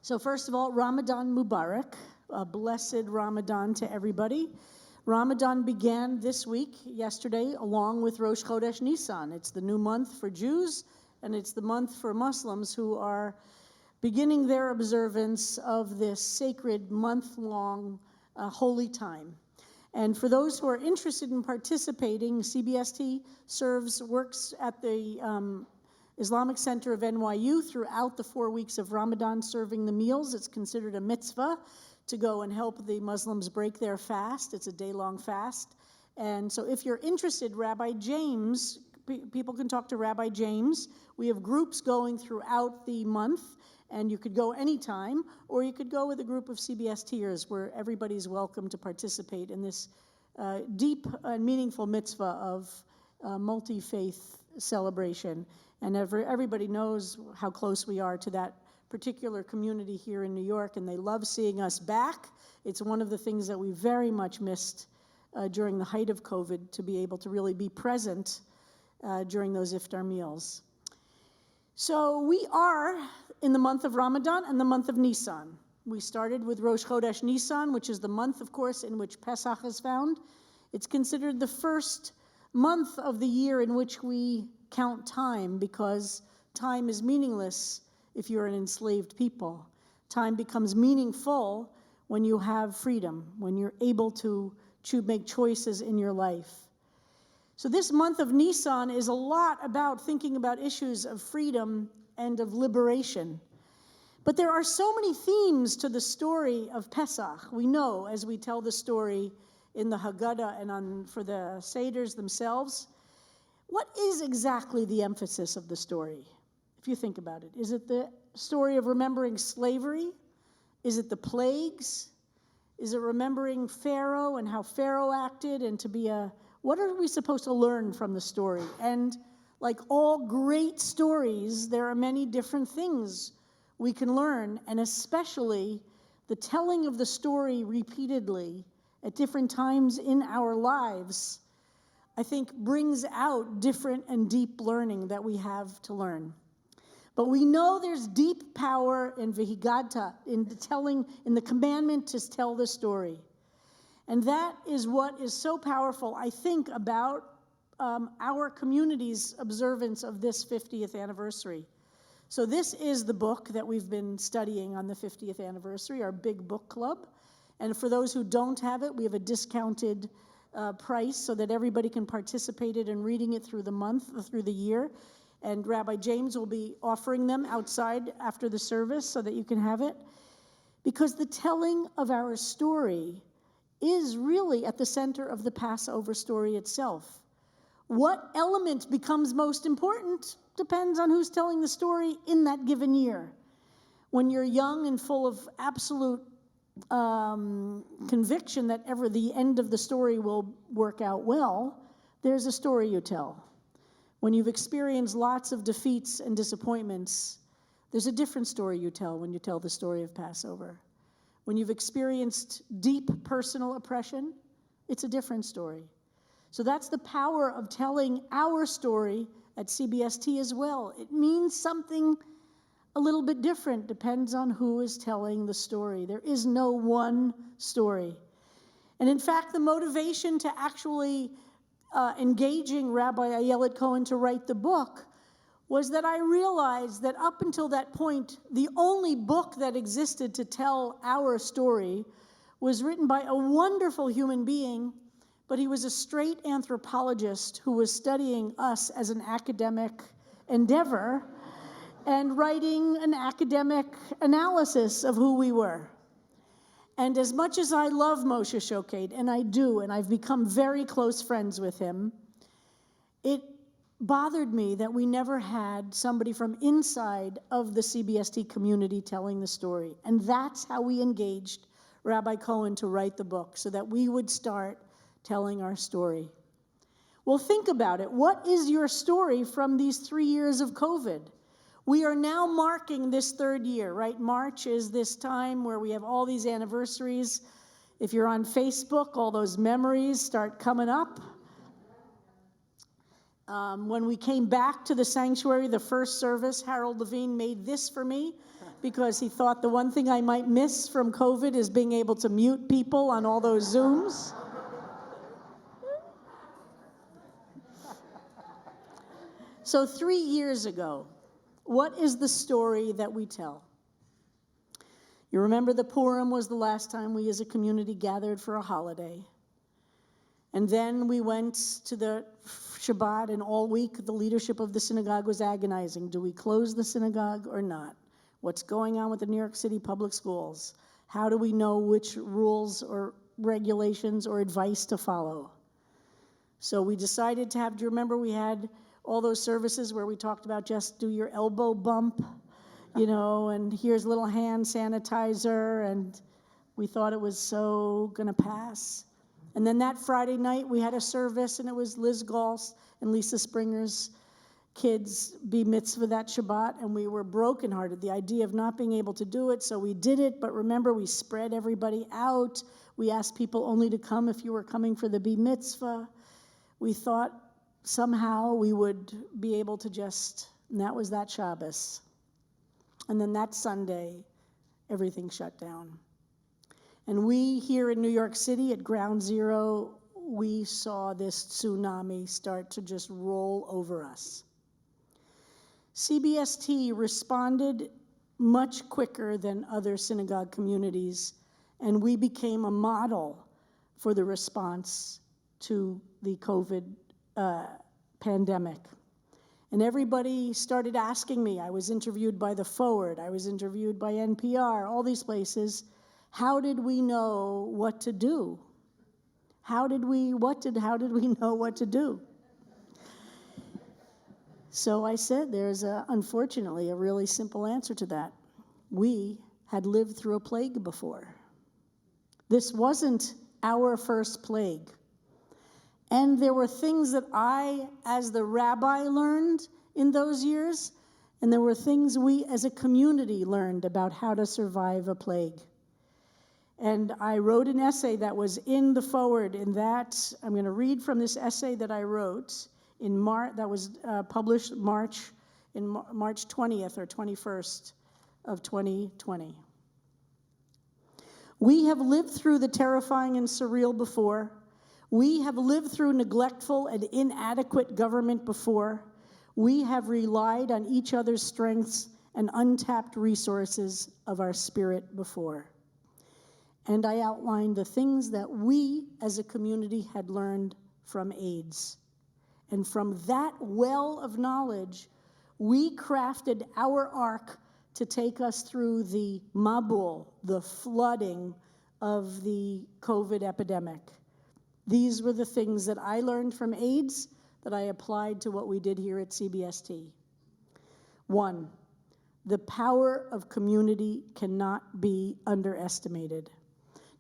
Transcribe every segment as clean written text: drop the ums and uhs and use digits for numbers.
So first of all, Ramadan Mubarak, a blessed Ramadan to everybody. Ramadan began this week, yesterday, along with Rosh Chodesh Nisan. It's the new month for Jews, and it's the month for Muslims who are beginning their observance of this sacred month-long holy time. And for those who are interested in participating, CBST works at the Islamic Center of NYU throughout the 4 weeks of Ramadan, serving the meals. It's considered a mitzvah to go and help the Muslims break their fast. It's a day-long fast. And so if you're interested, Rabbi James, people can talk to Rabbi James. We have groups going throughout the month, and you could go anytime, or you could go with a group of CBSTers where everybody's welcome to participate in this deep and meaningful mitzvah of multi-faith celebration. And everybody knows how close we are to that particular community here in New York, and they love seeing us back. It's one of the things that we very much missed during the height of COVID, to be able to really be present during those iftar meals. So we are in the month of Ramadan and the month of Nisan. We started with Rosh Chodesh Nisan, which is the month, of course, in which Pesach is found. It's considered the first month of the year in which we count time, because time is meaningless if you're an enslaved people. Time becomes meaningful when you have freedom, when you're able to make choices in your life. So this month of Nisan is a lot about thinking about issues of freedom and of liberation. But there are so many themes to the story of Pesach. We know as we tell the story in the Haggadah and for the Seders themselves. What is exactly the emphasis of the story, if you think about it? Is it the story of remembering slavery? Is it the plagues? Is it remembering Pharaoh and how Pharaoh acted, and what are we supposed to learn from the story? And like all great stories, there are many different things we can learn, and especially the telling of the story repeatedly at different times in our lives, I think, brings out different and deep learning that we have to learn. But we know there's deep power in Vayikra, in the commandment to tell the story. And that is what is so powerful, I think, about our community's observance of this 50th anniversary. So this is the book that we've been studying on the 50th anniversary, our big book club. And for those who don't have it, we have a discounted price so that everybody can participate in reading it through the month, through the year. And Rabbi James will be offering them outside after the service so that you can have it. Because the telling of our story is really at the center of the Passover story itself. What element becomes most important depends on who's telling the story in that given year. When you're young and full of absolute conviction that the end of the story will work out well, there's a story you tell. When you've experienced lots of defeats and disappointments, there's a different story you tell when you tell the story of Passover. When you've experienced deep personal oppression, it's a different story. So that's the power of telling our story at CBST as well. It means something a little bit different, depends on who is telling the story. There is no one story. And in fact, the motivation to actually engaging Rabbi Ayelet Cohen to write the book was that I realized that up until that point, the only book that existed to tell our story was written by a wonderful human being, but he was a straight anthropologist who was studying us as an academic endeavor and writing an academic analysis of who we were. And as much as I love Moshe Shoked, and I do, and I've become very close friends with him, it bothered me that we never had somebody from inside of the CBST community telling the story. And that's how we engaged Rabbi Cohen to write the book, so that we would start telling our story. Well, think about it. What is your story from these 3 years of COVID? We are now marking this third year, right? March is this time where we have all these anniversaries. If you're on Facebook, all those memories start coming up. When we came back to the sanctuary, the first service, Harold Levine made this for me because he thought the one thing I might miss from COVID is being able to mute people on all those Zooms. So 3 years ago, what is the story that we tell? You remember the Purim was the last time we as a community gathered for a holiday. And then we went to the Shabbat, and all week the leadership of the synagogue was agonizing. Do we close the synagogue or not? What's going on with the New York City public schools? How do we know which rules or regulations or advice to follow? So we decided to have, do you remember we had all those services where we talked about just do your elbow bump, and here's a little hand sanitizer, and we thought it was so going to pass. And then that Friday night, we had a service, and it was Liz Gall's and Lisa Springer's kids' bar mitzvah that Shabbat, and we were brokenhearted, the idea of not being able to do it, so we did it, but remember, we spread everybody out. We asked people only to come if you were coming for the bar mitzvah. We thought somehow we would be able to and that was that Shabbos. And then that Sunday, everything shut down. And we here in New York City at Ground Zero, we saw this tsunami start to just roll over us. CBST responded much quicker than other synagogue communities, and we became a model for the response to the COVID pandemic. And everybody started asking me. I was interviewed by The Forward. I was interviewed by NPR, all these places. How did we know what to do? How did we know what to do? So I said there's unfortunately a really simple answer to that. We had lived through a plague before. This wasn't our first plague. And there were things that I, as the rabbi, learned in those years, and there were things we as a community learned about how to survive a plague. And I wrote an essay that was in The Forward. In that, I'm going to read from this essay that I wrote in that was published March 20th or 21st of 2020. We have lived through the terrifying and surreal before. We have lived through neglectful and inadequate government before. We have relied on each other's strengths and untapped resources of our spirit before. And I outlined the things that we as a community had learned from AIDS. And from that well of knowledge, we crafted our arc to take us through the mabul, the flooding of the COVID epidemic. These were the things that I learned from AIDS that I applied to what we did here at CBST. 1, the power of community cannot be underestimated.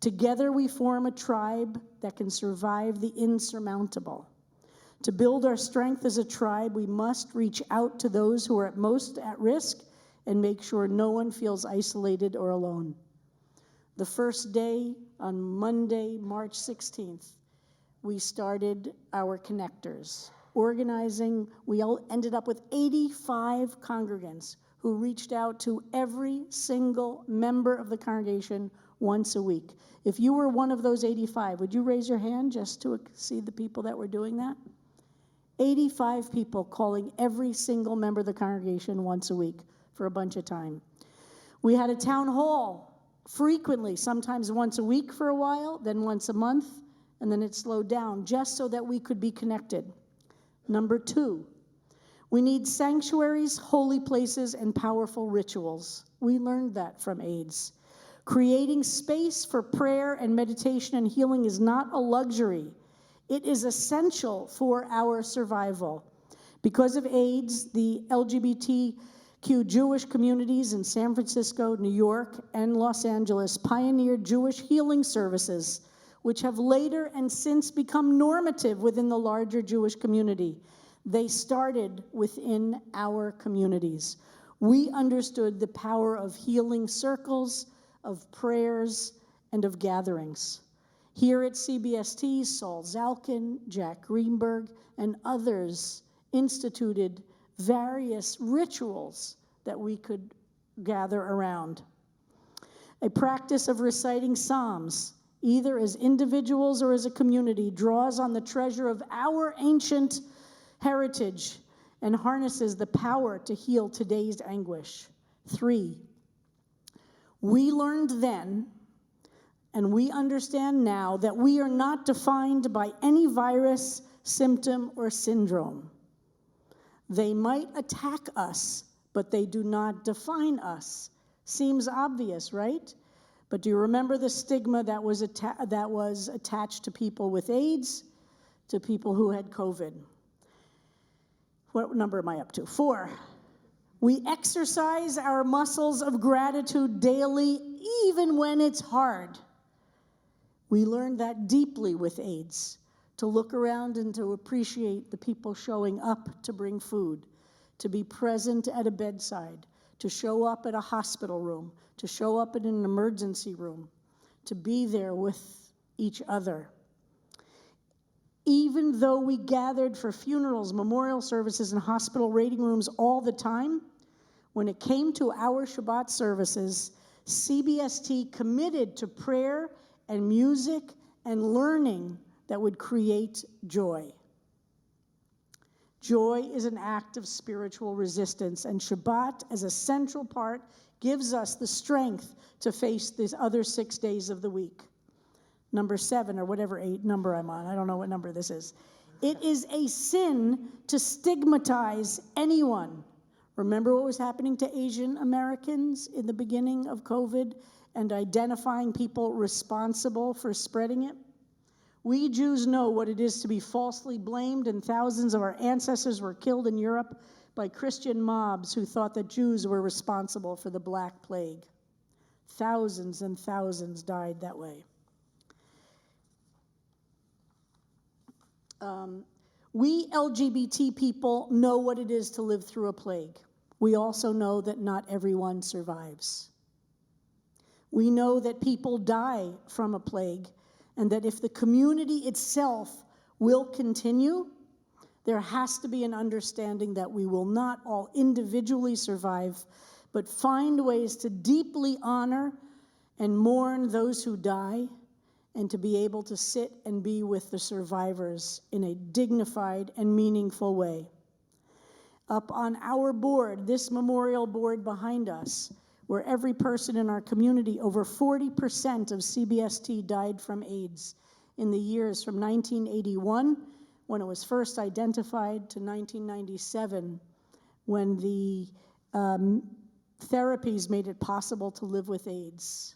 Together we form a tribe that can survive the insurmountable. To build our strength as a tribe, we must reach out to those who are most at risk and make sure no one feels isolated or alone. The first day, on Monday, March 16th, we started our connectors. Organizing, we all ended up with 85 congregants who reached out to every single member of the congregation once a week. If you were one of those 85, would you raise your hand just to see the people that were doing that? 85 people calling every single member of the congregation once a week for a bunch of time. We had a town hall frequently, sometimes once a week for a while, then once a month, and then it slowed down just so that we could be connected. Number 2, we need sanctuaries, holy places, and powerful rituals. We learned that from AIDS. Creating space for prayer and meditation and healing is not a luxury. It is essential for our survival. Because of AIDS, the LGBTQ Jewish communities in San Francisco, New York, and Los Angeles pioneered Jewish healing services, which have later and since become normative within the larger Jewish community. They started within our communities. We understood the power of healing circles, of prayers, and of gatherings. Here at CBST, Saul Zalkin, Jack Greenberg, and others instituted various rituals that we could gather around. A practice of reciting Psalms, either as individuals or as a community, draws on the treasure of our ancient heritage and harnesses the power to heal today's anguish. 3, we learned then, and we understand now, that we are not defined by any virus, symptom, or syndrome. They might attack us, but they do not define us. Seems obvious, right? But do you remember the stigma that was attached to people with AIDS, to people who had COVID? What number am I up to? 4. We exercise our muscles of gratitude daily, even when it's hard. We learned that deeply with AIDS, to look around and to appreciate the people showing up to bring food, to be present at a bedside, to show up at a hospital room, to show up in an emergency room, to be there with each other. Even though we gathered for funerals, memorial services, and hospital waiting rooms all the time, when it came to our Shabbat services, CBST committed to prayer and music and learning that would create joy. Joy is an act of spiritual resistance, and Shabbat, as a central part, gives us the strength to face these other 6 days of the week. Number 7, or whatever 8 number I'm on, I don't know what number this is. It is a sin to stigmatize anyone. Remember what was happening to Asian Americans in the beginning of COVID and identifying people responsible for spreading it? We Jews know what it is to be falsely blamed, and thousands of our ancestors were killed in Europe by Christian mobs who thought that Jews were responsible for the Black Plague. Thousands and thousands died that way. We LGBT people know what it is to live through a plague. We also know that not everyone survives. We know that people die from a plague, and that if the community itself will continue, there has to be an understanding that we will not all individually survive, but find ways to deeply honor and mourn those who die, and to be able to sit and be with the survivors in a dignified and meaningful way. Up on our board, this memorial board behind us, where every person in our community, over 40% of CBST died from AIDS in the years from 1981, when it was first identified, to 1997, when the therapies made it possible to live with AIDS.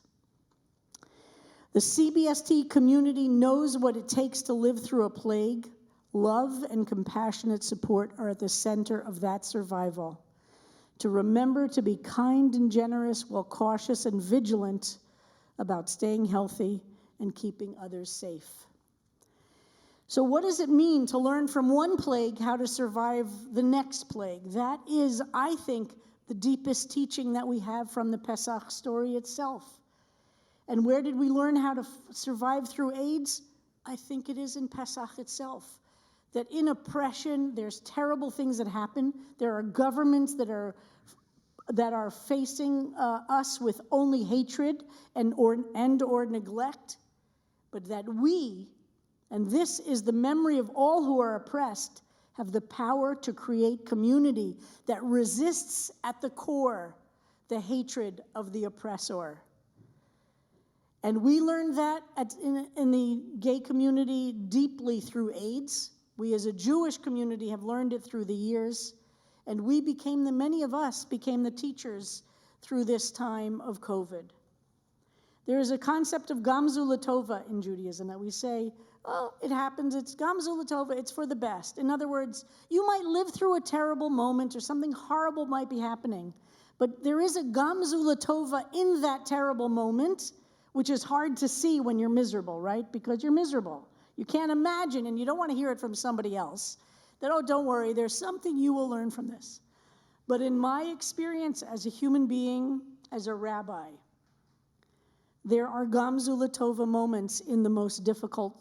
The CBST community knows what it takes to live through a plague. Love and compassionate support are at the center of that survival. To remember to be kind and generous while cautious and vigilant about staying healthy and keeping others safe. So what does it mean to learn from one plague how to survive the next plague? That is, I think, the deepest teaching that we have from the Pesach story itself. And where did we learn how to survive through AIDS? I think it is in Pesach itself. That in oppression, there's terrible things that happen. There are governments that are facing us with only hatred and or neglect. But that we, and this is the memory of all who are oppressed, have the power to create community that resists at the core the hatred of the oppressor. And we learned that in the gay community deeply through AIDS. We as a Jewish community have learned it through the years. And many of us became the teachers through this time of COVID. There is a concept of Gamzu Latova in Judaism that we say, oh, it happens, it's Gamzu Latova, it's for the best. In other words, you might live through a terrible moment or something horrible might be happening. But there is a Gamzu Latova in that terrible moment, which is hard to see when you're miserable, right? Because you're miserable. You can't imagine, and you don't want to hear it from somebody else, that, oh, don't worry, there's something you will learn from this. But in my experience as a human being, as a rabbi, there are Gamzu Latova moments in the most difficult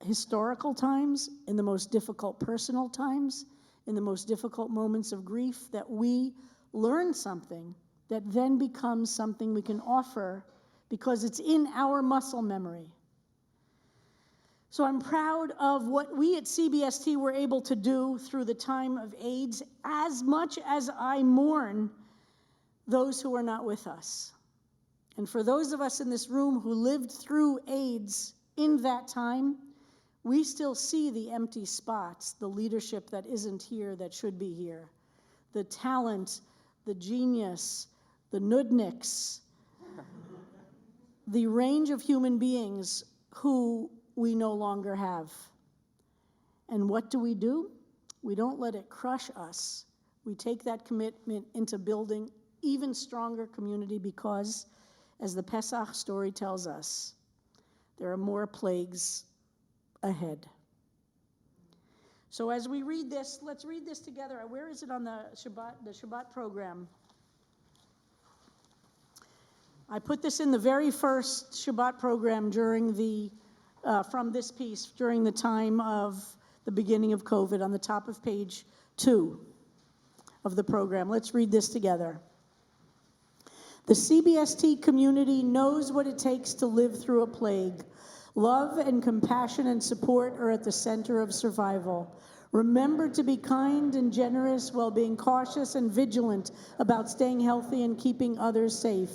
historical times, in the most difficult personal times, in the most difficult moments of grief, that we learn something that then becomes something we can offer because it's in our muscle memory. So I'm proud of what we at CBST were able to do through the time of AIDS, as much as I mourn those who are not with us. And for those of us in this room who lived through AIDS in that time, we still see the empty spots, the leadership that isn't here that should be here, the talent, the genius, the nudniks, the range of human beings who we no longer have. And what do? We don't let it crush us. We take that commitment into building even stronger community because, as the Pesach story tells us, there are more plagues ahead. So as we read this, let's read this together. Where is it on the Shabbat program? I put this in the very first Shabbat program during from this piece during the time of the beginning of COVID on the top of page 2 of the program. Let's read this together. The CBST community knows what it takes to live through a plague. Love and compassion and support are at the center of survival. Remember to be kind and generous while being cautious and vigilant about staying healthy and keeping others safe.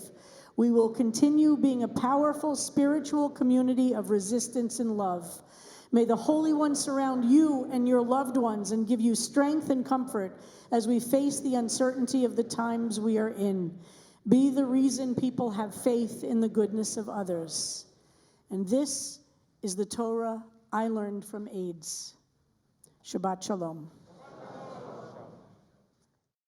We will continue being a powerful spiritual community of resistance and love. May the Holy One surround you and your loved ones and give you strength and comfort as we face the uncertainty of the times we are in. Be the reason people have faith in the goodness of others. And this is the Torah I learned from AIDS. Shabbat Shalom.